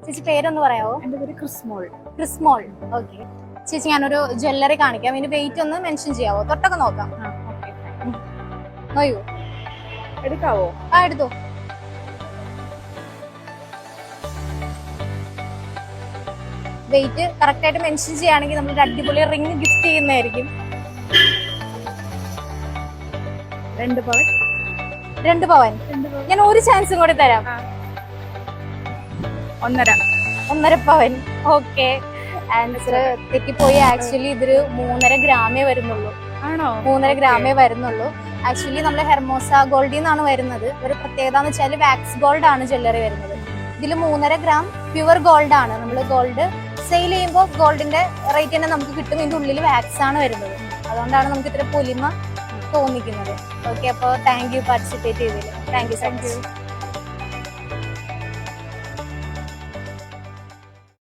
ചേച്ചി പേരൊന്ന് പറയാവോ? എന്റെ പേര് ക്രിസ്മോൾ. ക്രിസ്മോൾ. ഓക്കെ ചേച്ചി, ഞാനൊരു ജ്വല്ലറി കാണിക്കാം. ഇതിന്റെ വെയിറ്റ് ഒന്ന് മെൻഷൻ ചെയ്യാവോ? തൊട്ടൊക്കെ നോക്കാം. നോയൂ, എടുക്കാവോ? എടുത്തോ. വെയിറ്റ് കറക്റ്റ് ആയിട്ട് മെൻഷൻ ചെയ്യുകയാണെങ്കിൽ നമ്മൾ അടിപൊളി റിംഗ് ഗിഫ്റ്റ് ചെയ്യുന്നതായിരിക്കും. 2 പവൻ. 2 പവൻ. ഞാൻ ഒരു ചാൻസും കൂടി തരാം. 1.5 പവൻ. ഓക്കെ, ആൻസർ തെറ്റിപ്പോയി. ആക്ച്വലി ഇതൊരു 3.5 ഗ്രാമേ വരുന്നുള്ളൂ. ആണോ? 3.5 ഗ്രാമേ വരുന്നുള്ളൂ. ആക്ച്വലി നമ്മൾ ഹെർമോസ ഗോൾഡിൽ നിന്നാണ് വരുന്നത്. ഒരു പ്രത്യേകത എന്ന് വെച്ചാൽ വാക്സ് ഗോൾഡ് ആണ് ജ്വല്ലറി വരുന്നത്. ഇതിൽ 3.5 ഗ്രാം പ്യുവർ ഗോൾഡ് ആണ്. നമ്മൾ ഗോൾഡ് സെയിൽ ചെയ്യുമ്പോൾ ഗോൾഡിന്റെ റേറ്റ് തന്നെ നമുക്ക് കിട്ടും. ഇതിന്റെ ഉള്ളിൽ വാക്സ് ആണ് വരുന്നത്. അതുകൊണ്ടാണ് നമുക്ക് ഇത്ര പൊലിമ തോന്നിക്കുന്നത്. ഓക്കെ, അപ്പോൾ താങ്ക് യു പാർട്ടിസിപ്പേറ്റ് ചെയ്തതിൽ. Thank you so much.